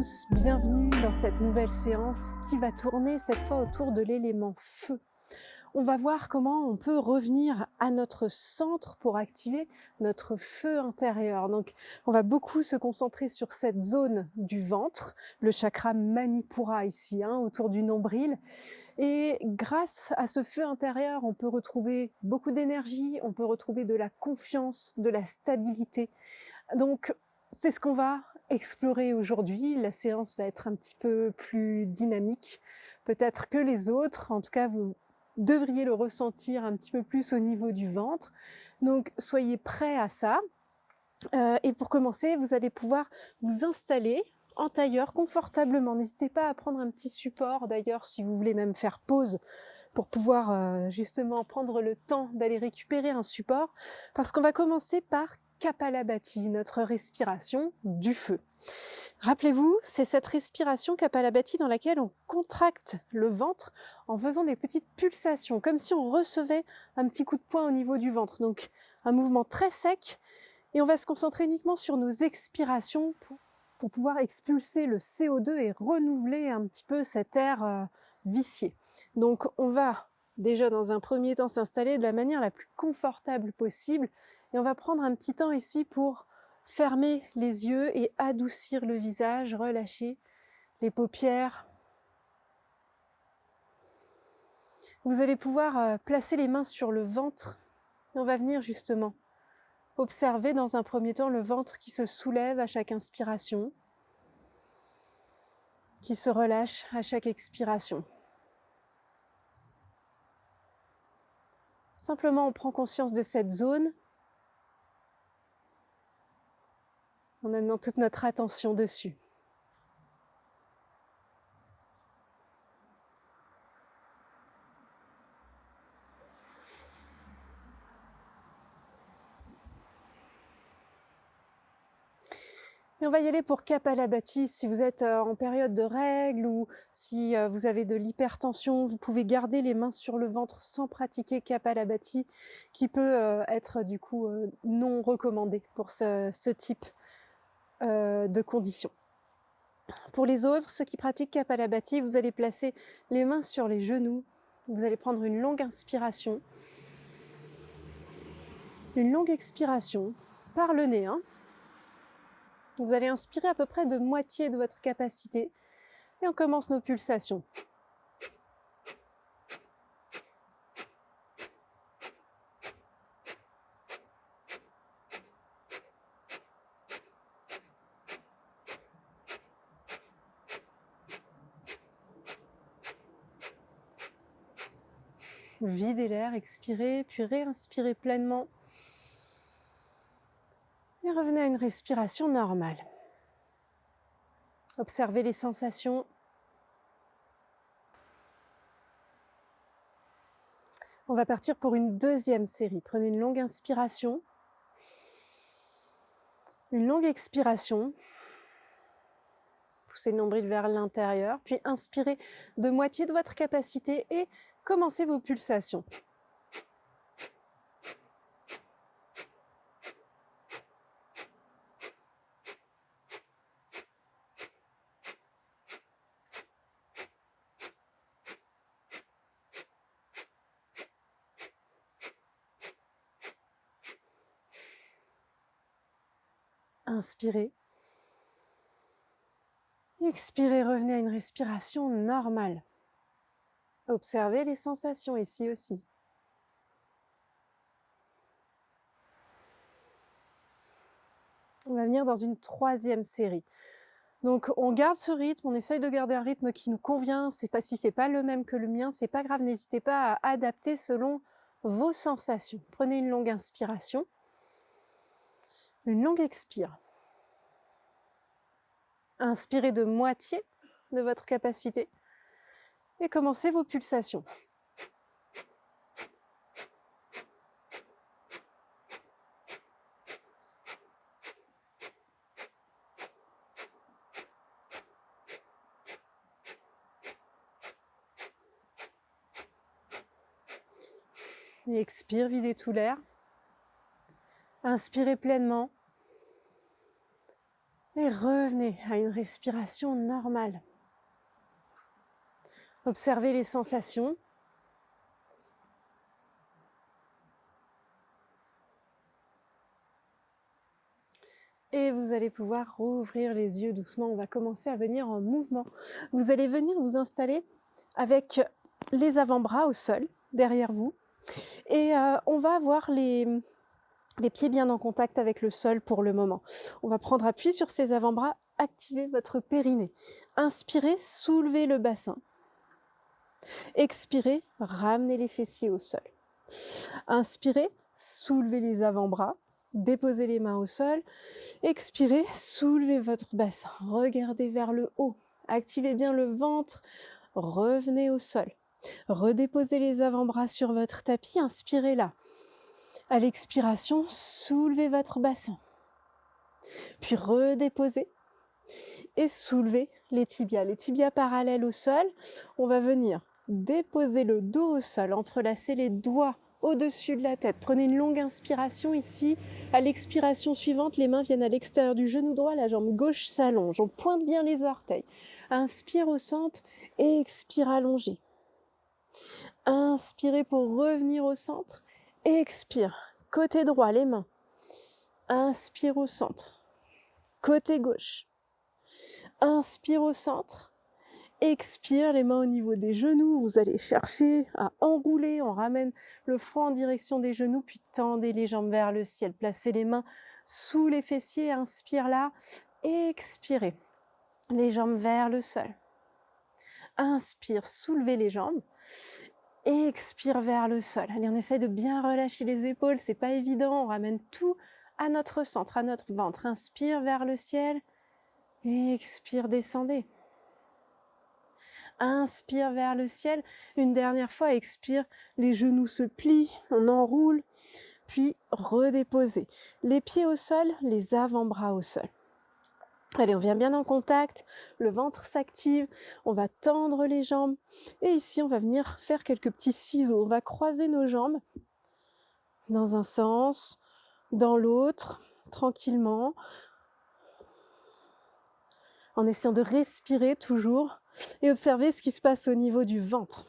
tous, bienvenue dans cette nouvelle séance qui va tourner cette fois autour de l'élément feu. On va voir comment on peut revenir à notre centre pour activer notre feu intérieur. Donc on va beaucoup se concentrer sur cette zone du ventre, le chakra Manipura ici, autour du nombril. Et grâce à ce feu intérieur, on peut retrouver beaucoup d'énergie, on peut retrouver de la confiance, de la stabilité. Donc c'est ce qu'on va explorer aujourd'hui. La séance va être un petit peu plus dynamique, peut-être que les autres. En tout cas, vous devriez le ressentir un petit peu plus au niveau du ventre. Donc, soyez prêts à ça. Et pour commencer, vous allez pouvoir vous installer en tailleur confortablement. N'hésitez pas à prendre un petit support, d'ailleurs, si vous voulez même faire pause pour pouvoir justement prendre le temps d'aller récupérer un support, parce qu'on va commencer par Kapalabhati, notre respiration du feu. Rappelez-vous, c'est cette respiration Kapalabhati dans laquelle on contracte le ventre en faisant des petites pulsations, comme si on recevait un petit coup de poing au niveau du ventre. Donc un mouvement très sec, et on va se concentrer uniquement sur nos expirations pour pouvoir expulser le CO2 et renouveler un petit peu cet air vicié. Donc on va déjà dans un premier temps s'installer de la manière la plus confortable possible, et on va prendre un petit temps ici pour fermer les yeux et adoucir le visage, relâcher les paupières. Vous allez pouvoir placer les mains sur le ventre, et on va venir justement observer dans un premier temps le ventre qui se soulève à chaque inspiration, qui se relâche à chaque expiration. Simplement, on prend conscience de cette zone en amenant toute notre attention dessus. Et on va y aller pour Kapalabhati. Si vous êtes en période de règles ou si vous avez de l'hypertension, vous pouvez garder les mains sur le ventre sans pratiquer Kapalabhati, qui peut être du coup non recommandé pour ce type de conditions. Pour les autres, ceux qui pratiquent Kapalabhati, vous allez placer les mains sur les genoux. Vous allez prendre une longue inspiration, une longue expiration par le nez. Vous allez inspirer à peu près de moitié de votre capacité et on commence nos pulsations. Videz l'air, expirez, puis réinspirez pleinement. Et revenez à une respiration normale. Observez les sensations. On va partir pour une deuxième série. Prenez une longue inspiration, une longue expiration. Poussez le nombril vers l'intérieur, puis inspirez de moitié de votre capacité et commencez vos pulsations. Inspirez. Expirez, revenez à une respiration normale. Observez les sensations ici aussi. On va venir dans une troisième série. Donc on garde ce rythme, on essaye de garder un rythme qui nous convient. Si c'est pas le même que le mien, c'est pas grave, n'hésitez pas à adapter selon vos sensations. Prenez une longue inspiration, une longue expire. Inspirez de moitié de votre capacité et commencez vos pulsations. Et expire, videz tout l'air. Inspirez pleinement. Et Et revenez à une respiration normale. Observez les sensations. Et vous allez pouvoir rouvrir les yeux doucement. On va commencer à venir en mouvement. Vous allez venir vous installer avec les avant-bras au sol, derrière vous. Et on va avoir les pieds bien en contact avec le sol pour le moment. On va prendre appui sur ces avant-bras, activez votre périnée. Inspirez, soulevez le bassin. Expirez, ramenez les fessiers au sol. Inspirez, soulevez les avant-bras, déposez les mains au sol. Expirez, soulevez votre bassin, regardez vers le haut. Activez bien le ventre, revenez au sol. Redéposez les avant-bras sur votre tapis, inspirez là. À l'expiration, soulevez votre bassin. Puis redéposez et soulevez les tibias parallèles au sol. On va venir déposer le dos au sol, entrelacer les doigts au-dessus de la tête. Prenez une longue inspiration ici. À l'expiration suivante, les mains viennent à l'extérieur du genou droit, la jambe gauche s'allonge. On pointe bien les orteils. Inspire au centre et expire allongé. Inspirez pour revenir au centre. Expire. Côté droit, les mains. Inspire au centre. Côté gauche. Inspire au centre. Expire, les mains au niveau des genoux. Vous allez chercher à enrouler. On ramène le front en direction des genoux, puis tendez les jambes vers le ciel. Placez les mains sous les fessiers. Inspire là. Expirez. Les jambes vers le sol. Inspire, soulevez les jambes. Expire vers le sol. Allez, on essaye de bien relâcher les épaules. C'est pas évident. On ramène tout à notre centre, à notre ventre. Inspire vers le ciel. Expire, descendez. Inspire vers le ciel. Une dernière fois, expire. Les genoux se plient. On enroule. Puis redéposez. Les pieds au sol, les avant-bras au sol. Allez, on vient bien en contact, le ventre s'active, on va tendre les jambes et ici on va venir faire quelques petits ciseaux. On va croiser nos jambes dans un sens, dans l'autre, tranquillement, en essayant de respirer toujours et observer ce qui se passe au niveau du ventre.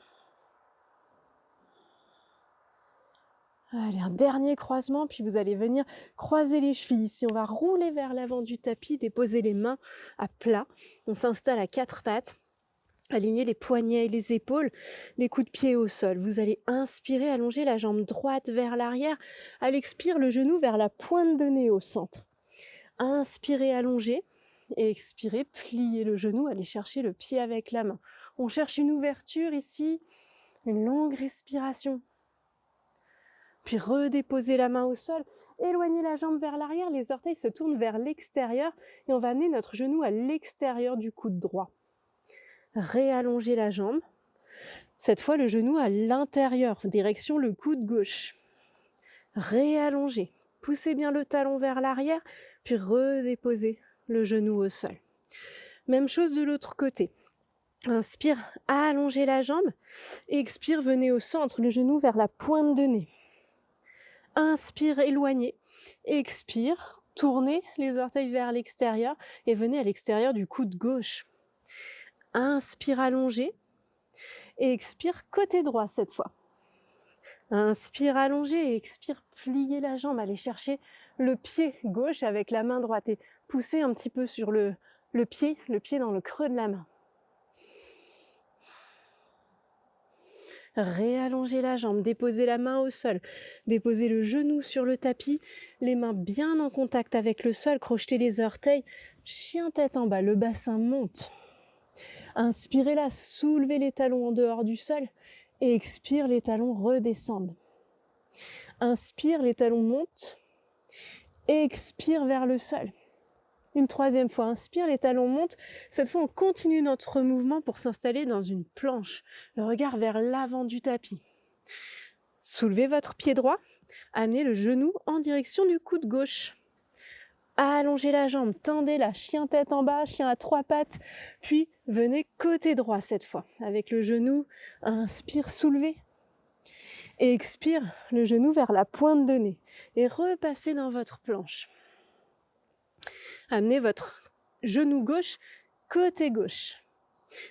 Allez, un dernier croisement, puis vous allez venir croiser les chevilles. Ici, on va rouler vers l'avant du tapis, déposer les mains à plat. On s'installe à quatre pattes, aligner les poignets et les épaules, les coups de pied au sol. Vous allez inspirer, allonger la jambe droite vers l'arrière. À l'expire, le genou vers la pointe de nez au centre. Inspirez, allongez. Et expirez, pliez le genou, allez chercher le pied avec la main. On cherche une ouverture ici, une longue respiration. Puis redéposez la main au sol, éloignez la jambe vers l'arrière, les orteils se tournent vers l'extérieur et on va amener notre genou à l'extérieur du coude droit. Réallongez la jambe, cette fois le genou à l'intérieur, direction le coude gauche. Réallongez, poussez bien le talon vers l'arrière, puis redéposez le genou au sol. Même chose de l'autre côté. Inspire, allongez la jambe, expire, venez au centre, le genou vers la pointe de nez. Inspire, éloignez. Expire, tournez les orteils vers l'extérieur et venez à l'extérieur du coude gauche. Inspire, allongez. Et expire, côté droit cette fois. Inspire, allongez et expire, pliez la jambe. Allez chercher le pied gauche avec la main droite et poussez un petit peu sur le pied dans le creux de la main. Réallongez la jambe, déposez la main au sol, déposez le genou sur le tapis, les mains bien en contact avec le sol, crochetez les orteils, chien tête en bas, le bassin monte. Inspirez là, soulevez les talons en dehors du sol et expire, les talons redescendent. Inspire, les talons montent et expire vers le sol. Une troisième fois, inspire, les talons montent. Cette fois, on continue notre mouvement pour s'installer dans une planche, le regard vers l'avant du tapis. Soulevez votre pied droit, amenez le genou en direction du coude gauche. Allongez la jambe, tendez-la, chien tête en bas, chien à trois pattes, puis venez côté droit cette fois. Avec le genou, inspire, soulevez. Et expire, le genou vers la pointe de nez. Et repassez dans votre planche. Amenez votre genou gauche, côté gauche.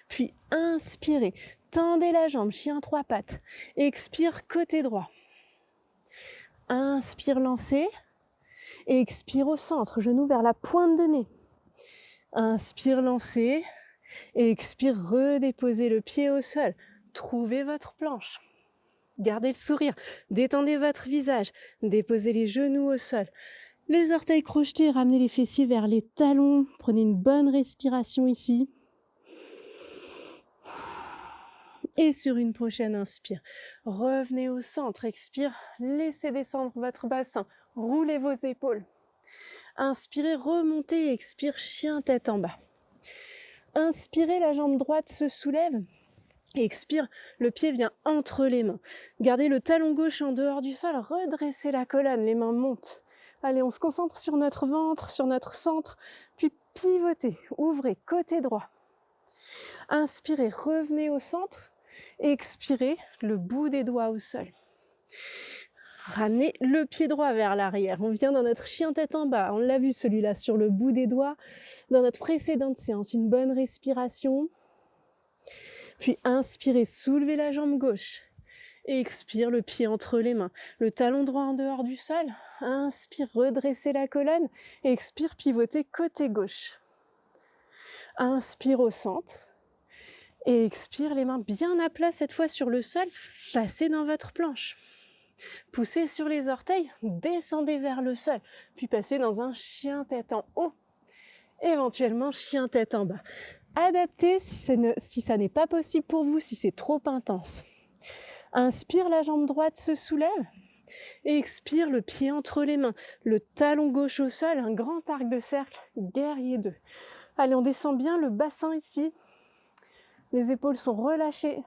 Puis inspirez, tendez la jambe, chien trois pattes. Expire, côté droit. Inspire, lancez. Expire au centre, genou vers la pointe de nez. Inspire, lancez. Expire, redéposez le pied au sol. Trouvez votre planche. Gardez le sourire, détendez votre visage, déposez les genoux au sol. Les orteils crochetés, ramenez les fessiers vers les talons. Prenez une bonne respiration ici. Et sur une prochaine inspire, revenez au centre, expire, laissez descendre votre bassin, roulez vos épaules. Inspirez, remontez, expire, chien tête en bas. Inspirez, la jambe droite se soulève. Expire, le pied vient entre les mains. Gardez le talon gauche en dehors du sol, redressez la colonne, les mains montent. Allez, on se concentre sur notre ventre, sur notre centre, puis pivotez, ouvrez, côté droit. Inspirez, revenez au centre. Expirez, le bout des doigts au sol. Ramenez le pied droit vers l'arrière. On vient dans notre chien tête en bas. On l'a vu celui-là sur le bout des doigts dans notre précédente séance. Une bonne respiration. Puis inspirez, soulevez la jambe gauche. Expire, le pied entre les mains. Le talon droit en dehors du sol. Inspire, redressez la colonne. Expire, pivotez côté gauche. Inspire au centre. Et expire, les mains bien à plat cette fois sur le sol. Passez dans votre planche. Poussez sur les orteils, descendez vers le sol. Puis passez dans un chien tête en haut. Éventuellement chien tête en bas. Adaptez si ça n'est pas possible pour vous, si c'est trop intense. Inspire, la jambe droite se soulève. Expire, le pied entre les mains. Le talon gauche au sol, un grand arc de cercle, guerrier 2. Allez, on descend bien le bassin ici. Les épaules sont relâchées.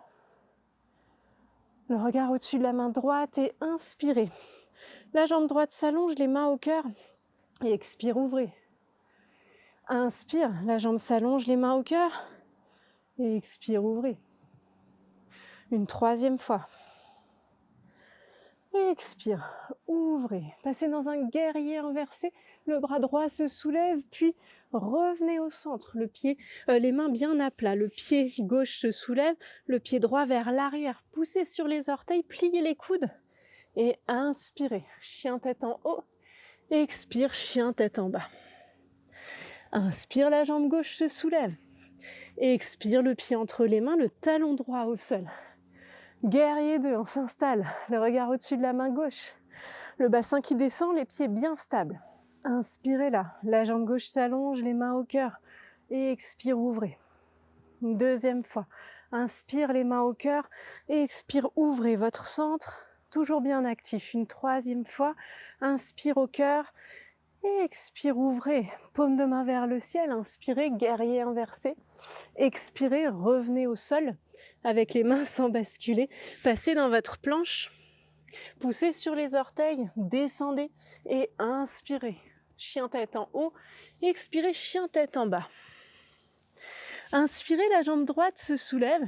Le regard au-dessus de la main droite et inspirez. La jambe droite s'allonge, les mains au cœur. Et expire, ouvrez. Inspire, la jambe s'allonge, les mains au cœur. Et expire, ouvrez. Une troisième fois. Et expire, ouvrez. Passez dans un guerrier inversé. Le bras droit se soulève, puis revenez au centre. Les mains bien à plat. Le pied gauche se soulève, le pied droit vers l'arrière. Poussez sur les orteils, pliez les coudes. Et inspirez, chien tête en haut. Expire, chien tête en bas. Inspire, la jambe gauche se soulève. Expire, le pied entre les mains, le talon droit au sol. Guerrier 2, on s'installe, le regard au-dessus de la main gauche. Le bassin qui descend, les pieds bien stables. Inspirez là, la jambe gauche s'allonge, les mains au cœur. Et expire, ouvrez. Une deuxième fois. Inspire, les mains au cœur. Et expire, ouvrez votre centre. Toujours bien actif. Une troisième fois. Inspire au cœur. Et expire, ouvrez. Paume de main vers le ciel. Inspirez, guerrier inversé. Expirez, revenez au sol. Avec les mains sans basculer. Passez dans votre planche. Poussez sur les orteils. Descendez. Et inspirez. Chien tête en haut. Expirez, chien tête en bas. Inspirez, la jambe droite se soulève.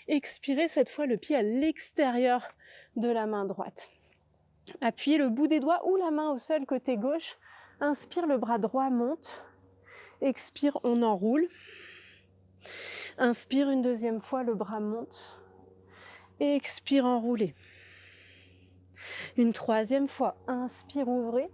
Expirez cette fois le pied à l'extérieur de la main droite. Appuyez le bout des doigts ou la main au sol côté gauche. Inspire, le bras droit monte. Expire, on enroule. Inspire une deuxième fois, le bras monte. Et expire, enroulez. Une troisième fois, inspire, ouvrez.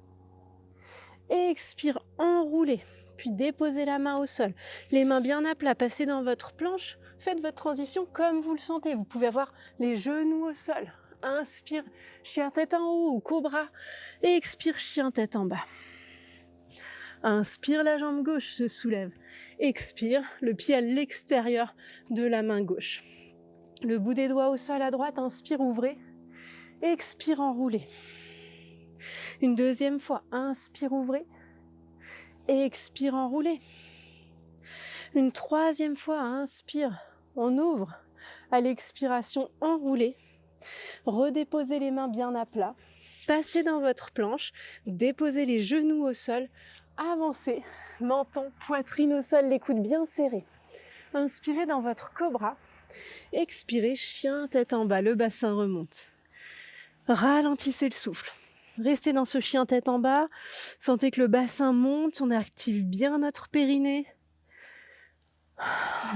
Et expire, enroulez. Puis déposez la main au sol. Les mains bien à plat, passez dans votre planche. Faites votre transition comme vous le sentez. Vous pouvez avoir les genoux au sol. Inspire, chien tête en haut ou cobra. Et expire, chien tête en bas. Inspire, la jambe gauche se soulève. Expire, le pied à l'extérieur de la main gauche. Le bout des doigts au sol à droite, inspire, ouvrez. Expire, enroulez. Une deuxième fois, inspire, ouvrez. Expire, enroulez. Une troisième fois, inspire, on ouvre. À l'expiration, enroulez. Redéposez les mains bien à plat. Passez dans votre planche. Déposez les genoux au sol. Avancez. Menton, poitrine au sol, les coudes bien serrés. Inspirez dans votre cobra. Expirez, chien tête en bas, le bassin remonte. Ralentissez le souffle. Restez dans ce chien tête en bas. Sentez que le bassin monte, on active bien notre périnée.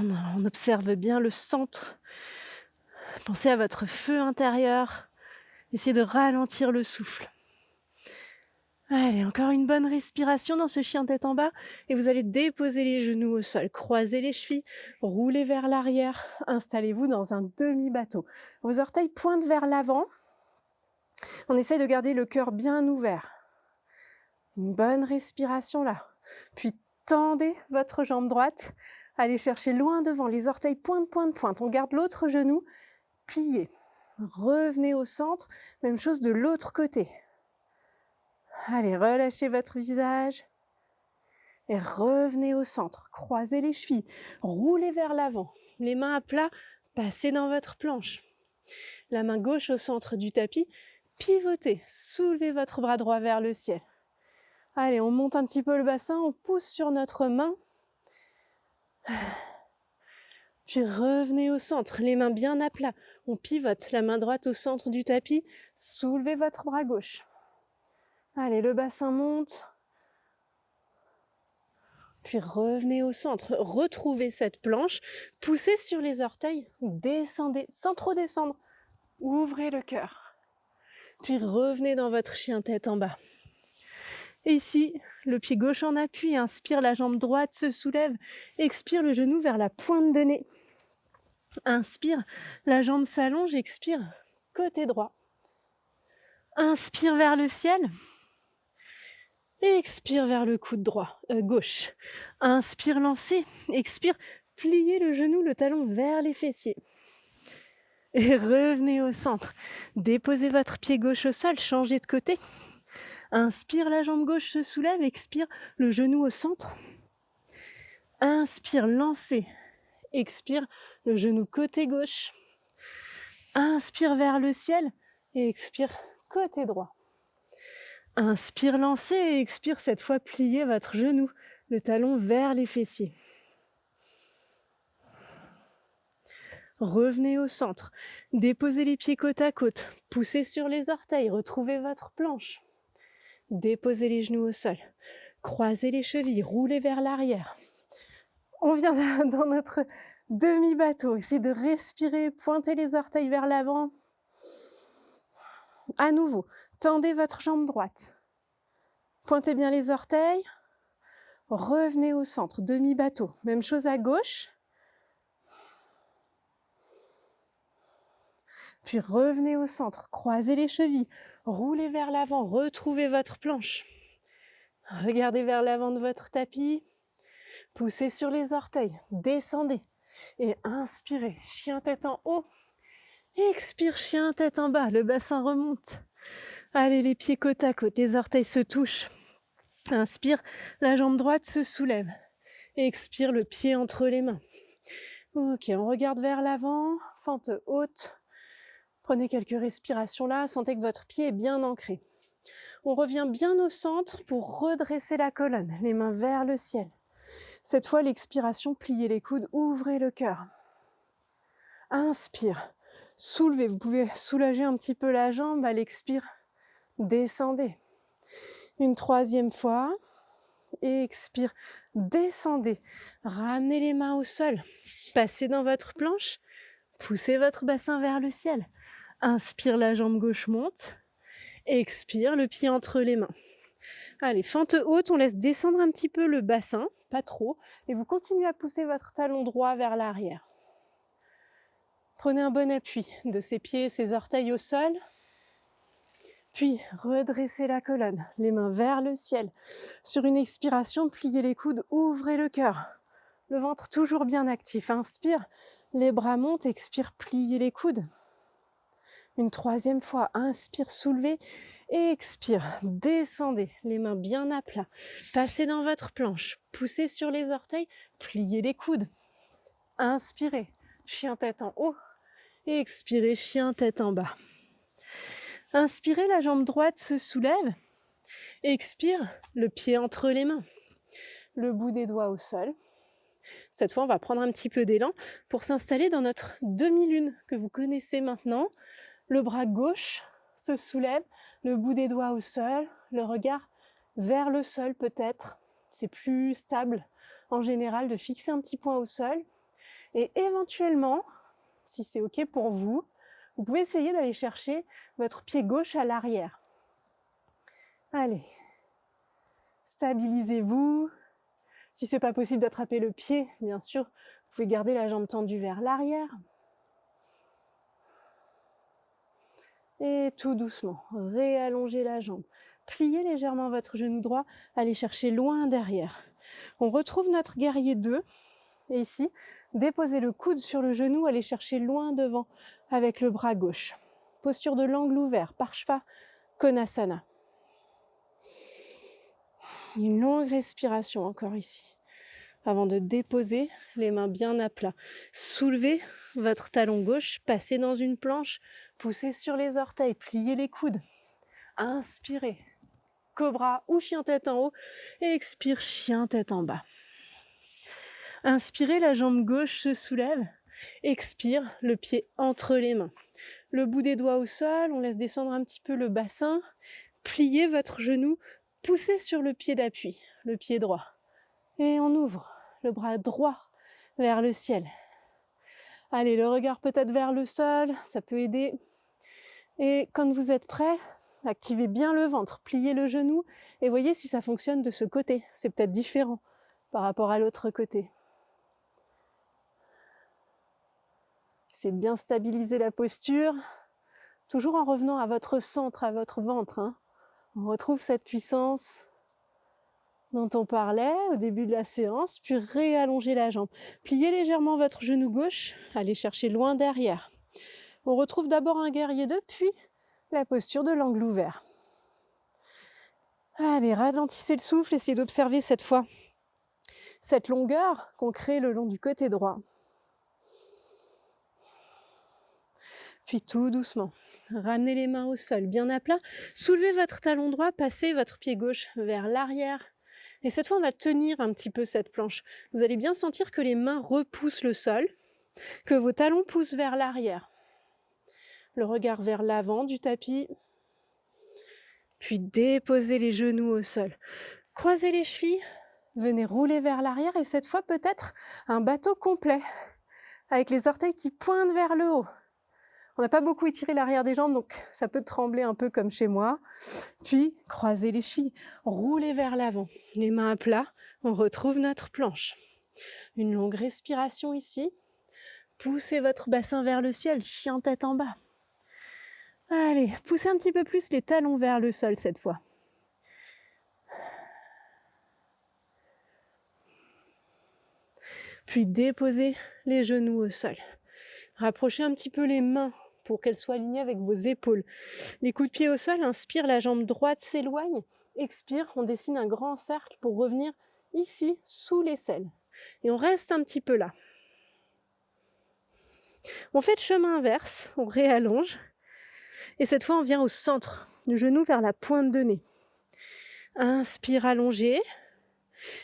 On observe bien le centre. Pensez à votre feu intérieur. Essayez de ralentir le souffle. Allez, encore une bonne respiration dans ce chien tête en bas et vous allez déposer les genoux au sol, croiser les chevilles, rouler vers l'arrière, installez-vous dans un demi-bateau. Vos orteils pointent vers l'avant. On essaye de garder le cœur bien ouvert. Une bonne respiration là. Puis tendez votre jambe droite, allez chercher loin devant, les orteils pointe, pointe, pointe. On garde l'autre genou plié. Revenez au centre, même chose de l'autre côté. Allez, relâchez votre visage et revenez au centre. Croisez les chevilles, roulez vers l'avant. Les mains à plat, passez dans votre planche. La main gauche au centre du tapis, pivotez, soulevez votre bras droit vers le ciel. Allez, on monte un petit peu le bassin, on pousse sur notre main. Puis revenez au centre, les mains bien à plat. On pivote, la main droite au centre du tapis, soulevez votre bras gauche. Allez, le bassin monte. Puis revenez au centre, retrouvez cette planche, poussez sur les orteils, descendez sans trop descendre, ouvrez le cœur. Puis revenez dans votre chien tête en bas. Et ici, le pied gauche en appui, inspire, la jambe droite se soulève, expire le genou vers la pointe de nez. Inspire, la jambe s'allonge, expire, côté droit. Inspire vers le ciel. Expire vers le coude droit, gauche. Inspire, lancez. Expire, pliez le genou, le talon vers les fessiers. Et revenez au centre. Déposez votre pied gauche au sol, changez de côté. Inspire, la jambe gauche se soulève. Expire, le genou au centre. Inspire, lancez. Expire, le genou côté gauche. Inspire vers le ciel. Et expire, côté droit. Inspire, lancez et expire, cette fois pliez votre genou, le talon vers les fessiers. Revenez au centre, déposez les pieds côte à côte, poussez sur les orteils, retrouvez votre planche. Déposez les genoux au sol, croisez les chevilles, roulez vers l'arrière. On vient dans notre demi-bateau, essayez de respirer, pointez les orteils vers l'avant. À nouveau, tendez votre jambe droite. Pointez bien les orteils. Revenez au centre, demi-bateau. Même chose à gauche. Puis revenez au centre, croisez les chevilles, roulez vers l'avant, retrouvez votre planche. Regardez vers l'avant de votre tapis. Poussez sur les orteils, descendez. Et inspirez, chien tête en haut. Expire, chien tête en bas, le bassin remonte. Allez, les pieds côte à côte, les orteils se touchent. Inspire, la jambe droite se soulève. Expire, le pied entre les mains. Ok, on regarde vers l'avant, fente haute. Prenez quelques respirations là, sentez que votre pied est bien ancré. On revient bien au centre pour redresser la colonne, les mains vers le ciel. Cette fois, l'expiration, pliez les coudes, ouvrez le cœur. Inspire, soulevez, vous pouvez soulager un petit peu la jambe à l'expire. Descendez. Une troisième fois. Expire. Descendez. Ramenez les mains au sol. Passez dans votre planche. Poussez votre bassin vers le ciel. Inspire, la jambe gauche monte. Expire, le pied entre les mains. Allez, fente haute, on laisse descendre un petit peu le bassin, pas trop, et vous continuez à pousser votre talon droit vers l'arrière. Prenez un bon appui de ses pieds et ses orteils au sol. Puis, redressez la colonne, les mains vers le ciel. Sur une expiration, pliez les coudes, ouvrez le cœur. Le ventre toujours bien actif. Inspire, les bras montent, expire, pliez les coudes. Une troisième fois, inspire, soulevez, et expire, descendez, les mains bien à plat. Passez dans votre planche, poussez sur les orteils, pliez les coudes. Inspirez, chien tête en haut, et expirez, chien tête en bas. Inspirez, la jambe droite se soulève. Expire, le pied entre les mains. Le bout des doigts au sol. Cette fois, on va prendre un petit peu d'élan pour s'installer dans notre demi-lune que vous connaissez maintenant. Le bras gauche se soulève, le bout des doigts au sol, le regard vers le sol peut-être. C'est plus stable en général de fixer un petit point au sol. Et éventuellement, si c'est OK pour vous, vous pouvez essayer d'aller chercher votre pied gauche à l'arrière. Allez, stabilisez-vous. Si c'est pas possible d'attraper le pied, bien sûr, vous pouvez garder la jambe tendue vers l'arrière. Et tout doucement, réallongez la jambe. Pliez légèrement votre genou droit, allez chercher loin derrière. On retrouve notre guerrier 2. Et ici, déposez le coude sur le genou, allez chercher loin devant avec le bras gauche. Posture de l'angle ouvert, Parshva Konasana. Une longue respiration encore ici. Avant de déposer les mains bien à plat. Soulevez votre talon gauche, passez dans une planche, poussez sur les orteils, pliez les coudes. Inspirez, cobra ou chien tête en haut, et expire, chien tête en bas. Inspirez, la jambe gauche se soulève, expire, le pied entre les mains. Le bout des doigts au sol, on laisse descendre un petit peu le bassin, pliez votre genou, poussez sur le pied d'appui, le pied droit. Et on ouvre le bras droit vers le ciel. Allez, le regard peut-être vers le sol, ça peut aider. Et quand vous êtes prêt, activez bien le ventre, pliez le genou et voyez si ça fonctionne de ce côté. C'est peut-être différent par rapport à l'autre côté. Essayez de bien stabiliser la posture, toujours en revenant à votre centre, à votre ventre. On retrouve cette puissance dont on parlait au début de la séance, puis réallongez la jambe. Pliez légèrement votre genou gauche, allez chercher loin derrière. On retrouve d'abord un guerrier 2, puis la posture de l'angle ouvert. Allez, ralentissez le souffle, essayez d'observer cette fois cette longueur qu'on crée le long du côté droit. Puis tout doucement, ramenez les mains au sol, bien à plat. Soulevez votre talon droit, passez votre pied gauche vers l'arrière. Et cette fois, on va tenir un petit peu cette planche. Vous allez bien sentir que les mains repoussent le sol, que vos talons poussent vers l'arrière. Le regard vers l'avant du tapis. Puis déposez les genoux au sol. Croisez les chevilles, venez rouler vers l'arrière et cette fois peut-être un bateau complet avec les orteils qui pointent vers le haut. On n'a pas beaucoup étiré l'arrière des jambes, donc ça peut trembler un peu comme chez moi. Puis, croisez les chevilles, roulez vers l'avant. Les mains à plat, on retrouve notre planche. Une longue respiration ici. Poussez votre bassin vers le ciel, chien tête en bas. Allez, poussez un petit peu plus les talons vers le sol cette fois. Puis déposez les genoux au sol. Rapprochez un petit peu les mains pour qu'elles soient alignées avec vos épaules. Les coups de pied au sol, inspire, la jambe droite s'éloigne. Expire, on dessine un grand cercle pour revenir ici, sous l'aisselle. Et on reste un petit peu là. On fait le chemin inverse, on réallonge. Et cette fois, on vient au centre, du genou vers la pointe de nez. Inspire, allongé.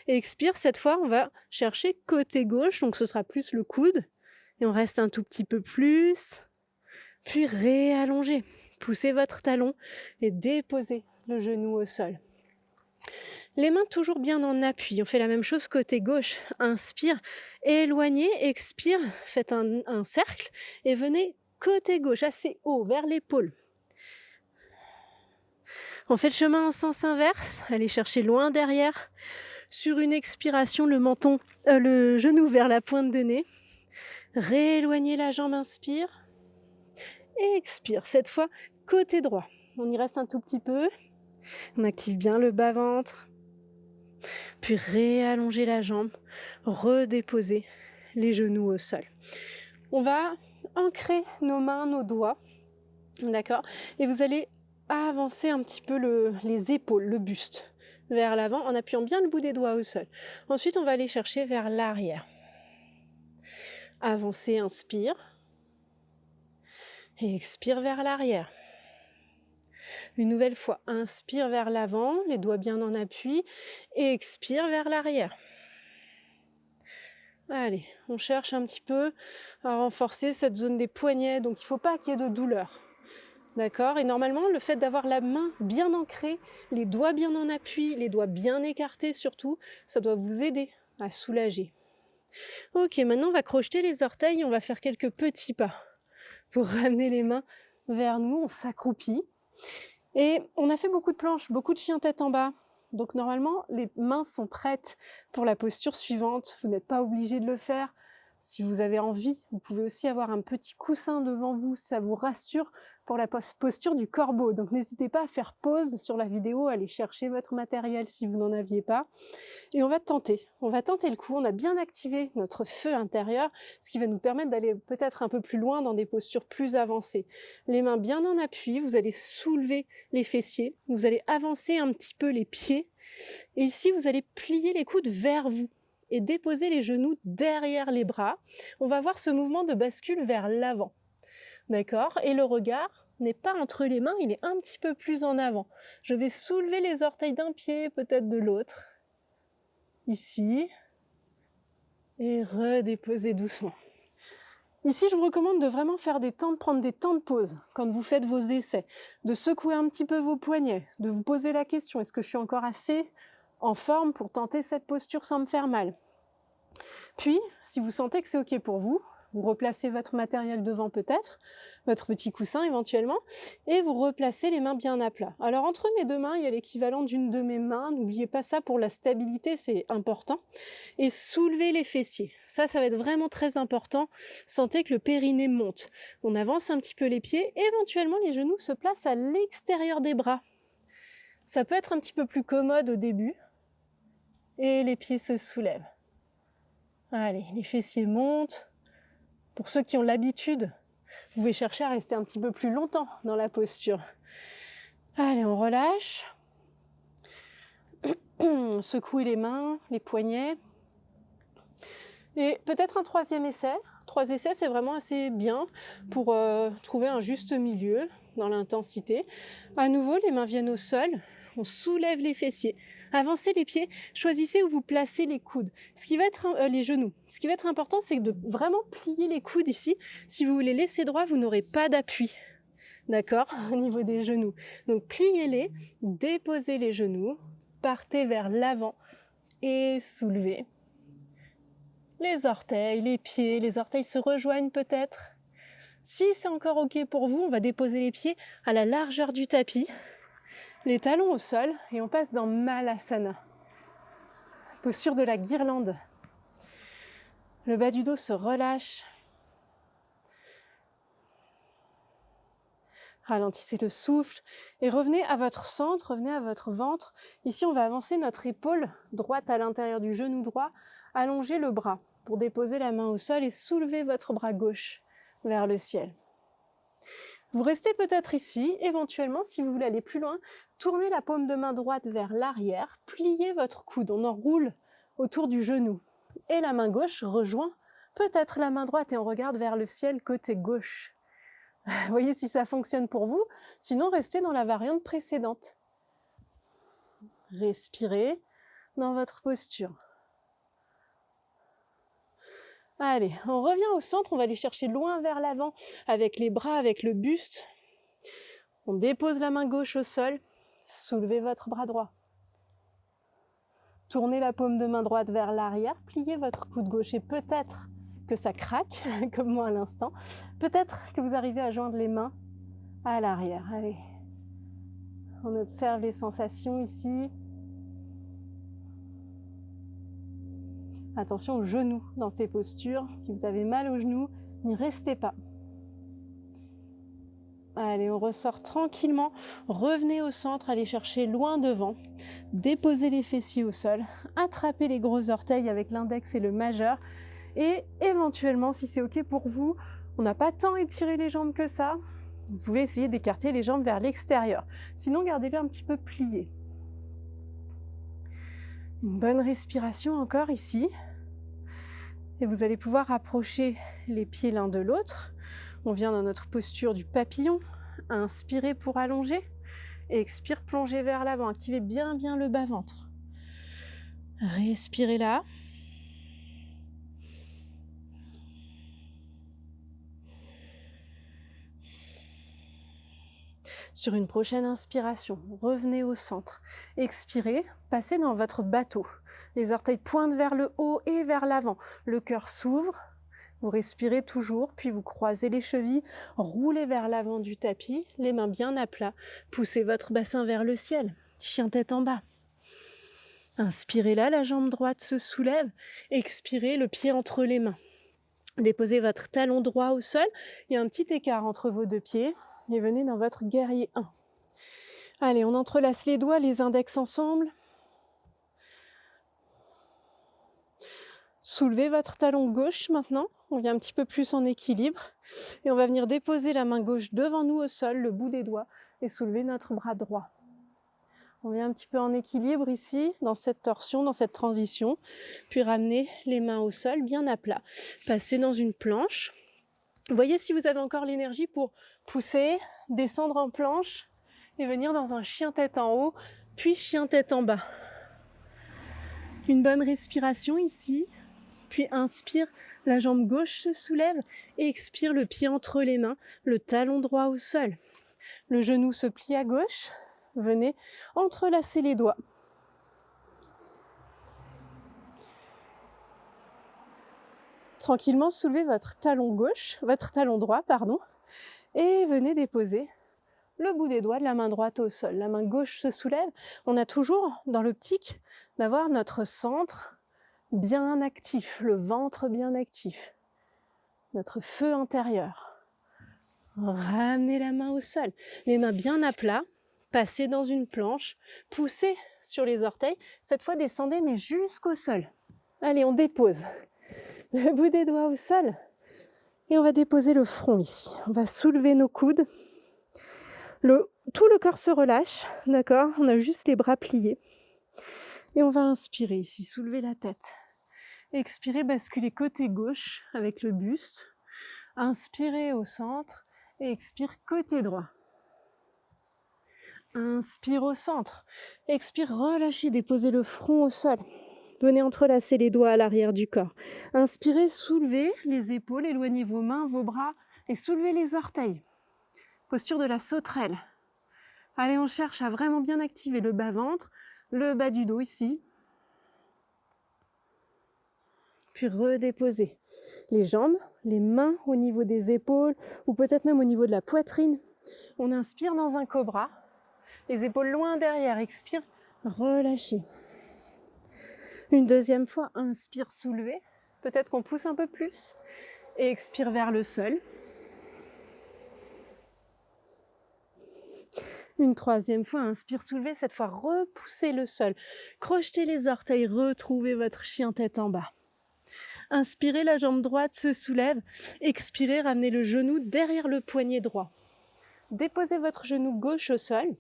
Et expire, cette fois, on va chercher côté gauche, donc ce sera plus le coude. Et on reste un tout petit peu plus. Puis réallongez. Poussez votre talon et déposez le genou au sol. Les mains toujours bien en appui. On fait la même chose côté gauche. Inspire, éloignez, expire, faites un cercle et venez côté gauche, assez haut, vers l'épaule. On fait le chemin en sens inverse. Allez chercher loin derrière. Sur une expiration, le genou vers la pointe de nez. Rééloignez la jambe, inspire. Et expire. Cette fois, côté droit. On y reste un tout petit peu. On active bien le bas-ventre. Puis réallonger la jambe. Redéposer les genoux au sol. On va ancrer nos mains, nos doigts. D'accord ? Et vous allez avancer un petit peu les épaules, le buste vers l'avant en appuyant bien le bout des doigts au sol. Ensuite, on va aller chercher vers l'arrière. Avancez, inspire. Et expire vers l'arrière. Une nouvelle fois, inspire vers l'avant, les doigts bien en appui, et expire vers l'arrière. Allez, on cherche un petit peu à renforcer cette zone des poignets, donc il ne faut pas qu'il y ait de douleur. D'accord ? Et normalement, le fait d'avoir la main bien ancrée, les doigts bien en appui, les doigts bien écartés surtout, ça doit vous aider à soulager. Ok, maintenant on va crocheter les orteils et on va faire quelques petits pas pour ramener les mains vers nous. On s'accroupit et on a fait beaucoup de planches, beaucoup de chiens tête en bas. Donc normalement, les mains sont prêtes pour la posture suivante. Vous n'êtes pas obligé de le faire. Si vous avez envie, vous pouvez aussi avoir un petit coussin devant vous, ça vous rassure pour la posture du corbeau. Donc n'hésitez pas à faire pause sur la vidéo, à aller chercher votre matériel si vous n'en aviez pas. Et on va tenter le coup. On a bien activé notre feu intérieur, ce qui va nous permettre d'aller peut-être un peu plus loin dans des postures plus avancées. Les mains bien en appui, vous allez soulever les fessiers, vous allez avancer un petit peu les pieds. Et ici, vous allez plier les coudes vers vous et déposer les genoux derrière les bras. On va voir ce mouvement de bascule vers l'avant. D'accord? Et le regard n'est pas entre les mains, il est un petit peu plus en avant. Je vais soulever les orteils d'un pied, peut-être de l'autre. Ici. Et redéposer doucement. Ici, je vous recommande de vraiment faire prendre des temps de pause quand vous faites vos essais, de secouer un petit peu vos poignets, de vous poser la question, est-ce que je suis encore assez en forme pour tenter cette posture sans me faire mal? Puis, si vous sentez que c'est ok pour vous, vous replacez votre matériel devant peut-être, votre petit coussin éventuellement, et vous replacez les mains bien à plat. Alors entre mes deux mains, il y a l'équivalent d'une de mes mains, n'oubliez pas ça pour la stabilité, c'est important. Et soulevez les fessiers, ça va être vraiment très important. Sentez que le périnée monte. On avance un petit peu les pieds, éventuellement les genoux se placent à l'extérieur des bras. Ça peut être un petit peu plus commode au début, et les pieds se soulèvent. Allez, les fessiers montent. Pour ceux qui ont l'habitude, vous pouvez chercher à rester un petit peu plus longtemps dans la posture. Allez, on relâche. Secouez les mains, les poignets. Et peut-être un troisième essai. 3 essais, c'est vraiment assez bien pour trouver un juste milieu dans l'intensité. À nouveau, les mains viennent au sol. On soulève les fessiers. Avancez les pieds, choisissez où vous placez les coudes. Les genoux. Ce qui va être important, c'est de vraiment plier les coudes ici. Si vous les laissez droits, vous n'aurez pas d'appui. D'accord? Au niveau des genoux. Donc pliez-les, déposez les genoux, partez vers l'avant et soulevez. Les orteils, les pieds, les orteils se rejoignent peut-être. Si c'est encore ok pour vous, on va déposer les pieds à la largeur du tapis. Les talons au sol et on passe dans Malasana. Posture de la guirlande. Le bas du dos se relâche. Ralentissez le souffle et revenez à votre centre, revenez à votre ventre. Ici, on va avancer notre épaule droite à l'intérieur du genou droit, allonger le bras pour déposer la main au sol et soulever votre bras gauche vers le ciel. Vous restez peut-être ici, éventuellement, si vous voulez aller plus loin, tournez la paume de main droite vers l'arrière, pliez votre coude, on enroule autour du genou. Et la main gauche rejoint peut-être la main droite et on regarde vers le ciel côté gauche. Voyez si ça fonctionne pour vous, sinon restez dans la variante précédente. Respirez dans votre posture. Allez, on revient au centre, on va aller chercher loin vers l'avant avec les bras, avec le buste. On dépose la main gauche au sol, soulevez votre bras droit. Tournez la paume de main droite vers l'arrière, pliez votre coude gauche et peut-être que ça craque, comme moi à l'instant. Peut-être que vous arrivez à joindre les mains à l'arrière. Allez, on observe les sensations ici. Attention aux genoux dans ces postures. Si vous avez mal aux genoux, n'y restez pas. Allez, on ressort tranquillement. Revenez au centre, allez chercher loin devant. Déposez les fessiers au sol. Attrapez les gros orteils avec l'index et le majeur. Et éventuellement, si c'est ok pour vous, on n'a pas tant étiré les jambes que ça. Vous pouvez essayer d'écarter les jambes vers l'extérieur. Sinon, gardez-les un petit peu pliées. Une bonne respiration encore ici. Et vous allez pouvoir rapprocher les pieds l'un de l'autre. On vient dans notre posture du papillon. Inspirez pour allonger. Et expire, plongez vers l'avant. Activez bien le bas-ventre. Respirez là. Sur une prochaine inspiration, revenez au centre. Expirez, passez dans votre bateau. Les orteils pointent vers le haut et vers l'avant. Le cœur s'ouvre. Vous respirez toujours, puis vous croisez les chevilles, roulez vers l'avant du tapis, les mains bien à plat. Poussez votre bassin vers le ciel. Chien tête en bas. Inspirez là, la jambe droite se soulève. Expirez, le pied entre les mains. Déposez votre talon droit au sol. Il y a un petit écart entre vos deux pieds. Et venez dans votre guerrier 1. Allez, on entrelace les doigts, les index ensemble. Soulevez votre talon gauche maintenant. On vient un petit peu plus en équilibre. Et on va venir déposer la main gauche devant nous au sol, le bout des doigts, et soulever notre bras droit. On vient un petit peu en équilibre ici, dans cette torsion, dans cette transition. Puis ramenez les mains au sol, bien à plat. Passez dans une planche. Voyez si vous avez encore l'énergie pour pousser, descendre en planche et venir dans un chien tête en haut, puis chien tête en bas. Une bonne respiration ici. Puis inspire, la jambe gauche se soulève et expire, le pied entre les mains, le talon droit au sol. Le genou se plie à gauche. Venez entrelacer les doigts. Tranquillement, soulevez votre talon droit, et venez déposer le bout des doigts de la main droite au sol. La main gauche se soulève. On a toujours dans l'optique d'avoir notre centre bien actif, le ventre bien actif, notre feu intérieur. Ramenez la main au sol, les mains bien à plat. Passez dans une planche, poussez sur les orteils. Cette fois, descendez, mais jusqu'au sol. Allez, on dépose le bout des doigts au sol. Et on va déposer le front ici. On va soulever nos coudes. Tout le corps se relâche, d'accord? On a juste les bras pliés. Et on va inspirer ici, soulever la tête. Expirez, basculez côté gauche avec le buste. Inspirez au centre et expire côté droit. Inspire au centre. Expire, relâchez, déposez le front au sol. Venez entrelacer les doigts à l'arrière du corps. Inspirez, soulevez les épaules, éloignez vos mains, vos bras et soulevez les orteils. Posture de la sauterelle. Allez, on cherche à vraiment bien activer le bas-ventre, le bas du dos ici. Puis redéposer les jambes, les mains au niveau des épaules ou peut-être même au niveau de la poitrine. On inspire dans un cobra. Les épaules loin derrière, expire, relâchez. Une deuxième fois, inspire, soulevez. Peut-être qu'on pousse un peu plus. Et expire vers le sol. Une troisième fois, inspire, soulevez. Cette fois, repoussez le sol. Crochetez les orteils, retrouvez votre chien tête en bas. Inspirez, la jambe droite se soulève. Expirez, ramenez le genou derrière le poignet droit. Déposez votre genou gauche au sol.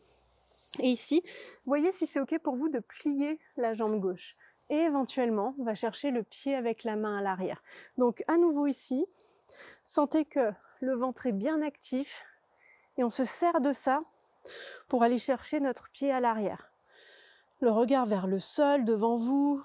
Et ici, voyez si c'est OK pour vous de plier la jambe gauche. Et éventuellement, on va chercher le pied avec la main à l'arrière. Donc à nouveau ici, sentez que le ventre est bien actif et on se sert de ça pour aller chercher notre pied à l'arrière. Le regard vers le sol, devant vous.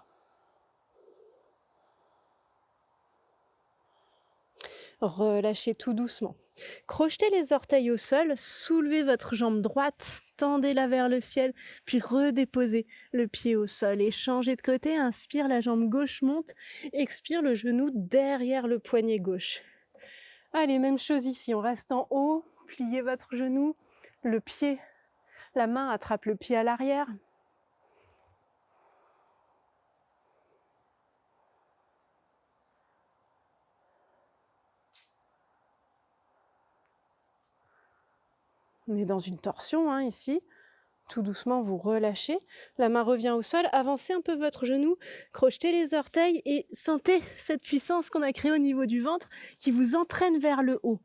Relâchez tout doucement. Crochetez les orteils au sol, soulevez votre jambe droite, tendez-la vers le ciel, puis redéposez le pied au sol et changez de côté. Inspire, la jambe gauche monte, expire, le genou derrière le poignet gauche. Allez, même chose ici, on reste en haut, pliez votre genou, le pied, la main attrape le pied à l'arrière. On est dans une torsion ici. Tout doucement, vous relâchez. La main revient au sol. Avancez un peu votre genou. Crochetez les orteils et sentez cette puissance qu'on a créée au niveau du ventre qui vous entraîne vers le haut.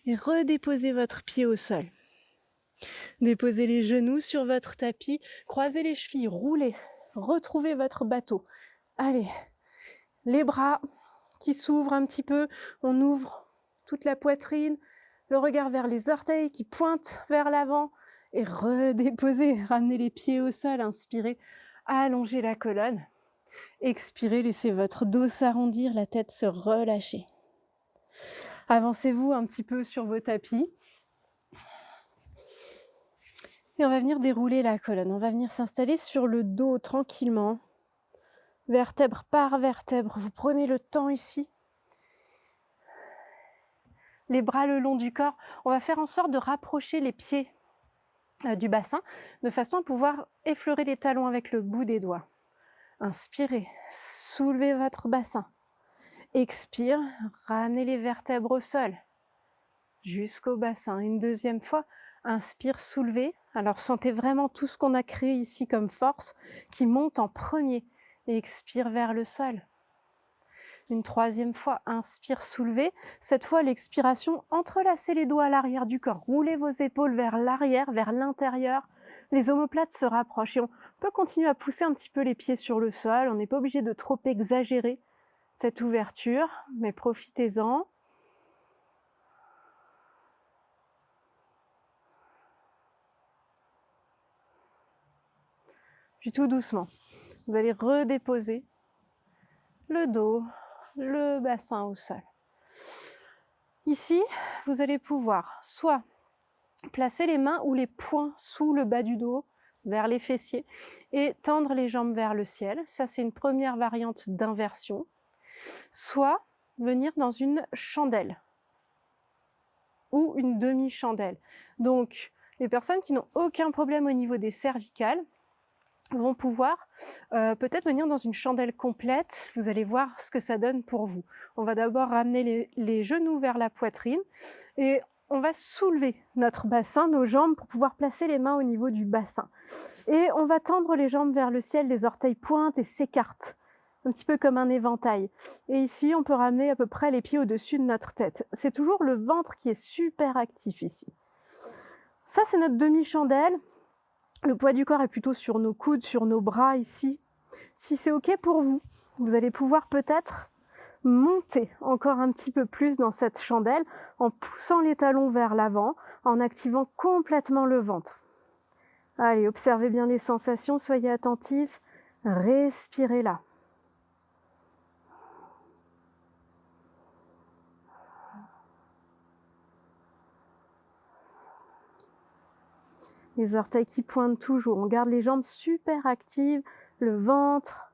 Et redéposez votre pied au sol. Déposez les genoux sur votre tapis. Croisez les chevilles. Roulez. Retrouvez votre bateau. Allez. Les bras qui s'ouvrent un petit peu. On ouvre toute la poitrine. Le regard vers les orteils qui pointent vers l'avant et redéposez, ramenez les pieds au sol, inspirez, allongez la colonne, expirez, laissez votre dos s'arrondir, la tête se relâcher. Avancez-vous un petit peu sur vos tapis. Et on va venir dérouler la colonne. On va venir s'installer sur le dos tranquillement, vertèbre par vertèbre. Vous prenez le temps ici. Les bras le long du corps. On va faire en sorte de rapprocher les pieds du bassin, de façon à pouvoir effleurer les talons avec le bout des doigts. Inspirez, soulevez votre bassin. Expire, ramenez les vertèbres au sol, jusqu'au bassin. Une deuxième fois, inspire, soulevez. Alors sentez vraiment tout ce qu'on a créé ici comme force qui monte en premier et expire vers le sol. Une troisième fois, inspire, soulevez. Cette fois, l'expiration, entrelacez les doigts à l'arrière du corps. Roulez vos épaules vers l'arrière, vers l'intérieur. Les omoplates se rapprochent et on peut continuer à pousser un petit peu les pieds sur le sol. On n'est pas obligé de trop exagérer cette ouverture, mais profitez-en. Puis tout doucement, vous allez redéposer le dos, le bassin au sol. Ici, vous allez pouvoir soit placer les mains ou les poings sous le bas du dos, vers les fessiers, et tendre les jambes vers le ciel. Ça, c'est une première variante d'inversion. Soit venir dans une chandelle ou une demi-chandelle. Donc, les personnes qui n'ont aucun problème au niveau des cervicales vont pouvoir peut-être venir dans une chandelle complète. Vous allez voir ce que ça donne pour vous. On va d'abord ramener les genoux vers la poitrine et on va soulever notre bassin, nos jambes, pour pouvoir placer les mains au niveau du bassin. Et on va tendre les jambes vers le ciel, les orteils pointent et s'écartent, un petit peu comme un éventail. Et ici, on peut ramener à peu près les pieds au-dessus de notre tête. C'est toujours le ventre qui est super actif ici. Ça, c'est notre demi-chandelle. Le poids du corps est plutôt sur nos coudes, sur nos bras ici. Si c'est OK pour vous, vous allez pouvoir peut-être monter encore un petit peu plus dans cette chandelle en poussant les talons vers l'avant, en activant complètement le ventre. Allez, observez bien les sensations, soyez attentifs, respirez là. Les orteils qui pointent toujours, on garde les jambes super actives, le ventre.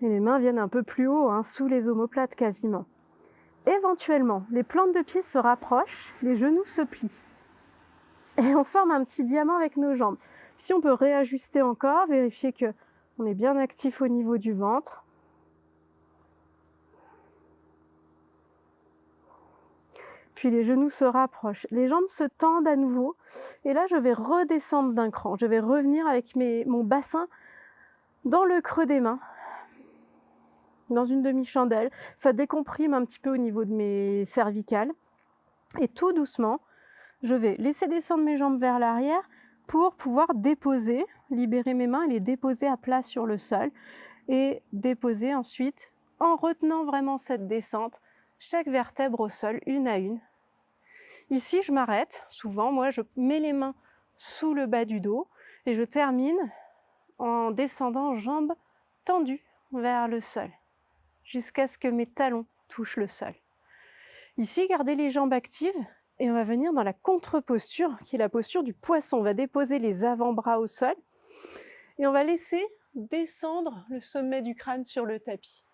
Et les mains viennent un peu plus haut, sous les omoplates quasiment. Éventuellement, les plantes de pied se rapprochent, les genoux se plient. Et on forme un petit diamant avec nos jambes. Ici, on peut réajuster encore, vérifier qu'on est bien actif au niveau du ventre. Puis les genoux se rapprochent, les jambes se tendent à nouveau. Et là, je vais redescendre d'un cran. Je vais revenir avec mon bassin dans le creux des mains, dans une demi-chandelle. Ça décomprime un petit peu au niveau de mes cervicales. Et tout doucement, je vais laisser descendre mes jambes vers l'arrière pour pouvoir déposer, libérer mes mains et les déposer à plat sur le sol. Et déposer ensuite, en retenant vraiment cette descente, chaque vertèbre au sol, une à une. Ici, je m'arrête. Souvent, moi, je mets les mains sous le bas du dos et je termine en descendant jambes tendues vers le sol, jusqu'à ce que mes talons touchent le sol. Ici, gardez les jambes actives et on va venir dans la contre-posture, qui est la posture du poisson. On va déposer les avant-bras au sol et on va laisser descendre le sommet du crâne sur le tapis.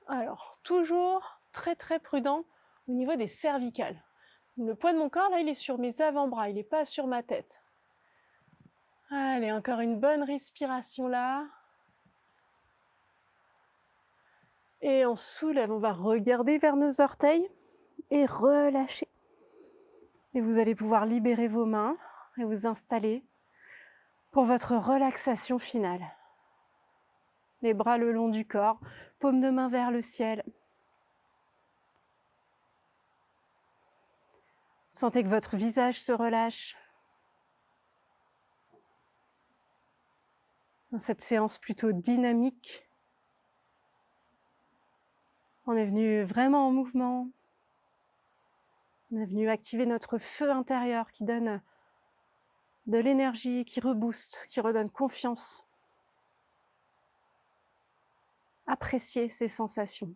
Alors, toujours très très prudent au niveau des cervicales. Le poids de mon corps, là, il est sur mes avant-bras, il n'est pas sur ma tête. Allez, encore une bonne respiration là. Et on soulève, on va regarder vers nos orteils et relâcher. Et vous allez pouvoir libérer vos mains et vous installer pour votre relaxation finale. Les bras le long du corps, paume de main vers le ciel. Sentez que votre visage se relâche. Dans cette séance plutôt dynamique, on est venu vraiment en mouvement. On est venu activer notre feu intérieur qui donne de l'énergie, qui rebooste, qui redonne confiance. Appréciez ces sensations.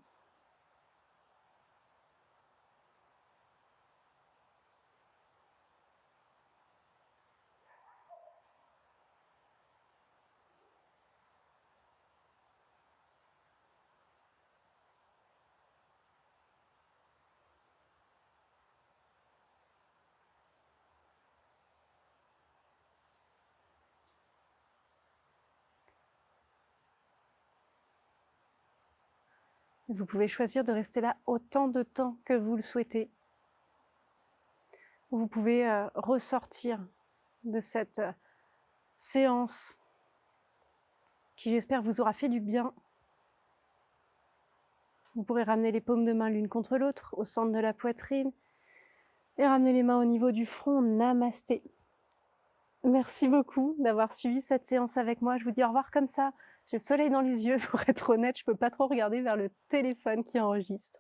Vous pouvez choisir de rester là autant de temps que vous le souhaitez. Vous pouvez ressortir de cette séance qui, j'espère, vous aura fait du bien. Vous pourrez ramener les paumes de main l'une contre l'autre au centre de la poitrine et ramener les mains au niveau du front. Namasté. Merci beaucoup d'avoir suivi cette séance avec moi. Je vous dis au revoir comme ça. J'ai le soleil dans les yeux, pour être honnête, je ne peux pas trop regarder vers le téléphone qui enregistre.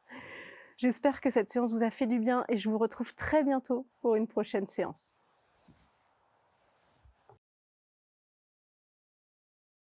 J'espère que cette séance vous a fait du bien et je vous retrouve très bientôt pour une prochaine séance.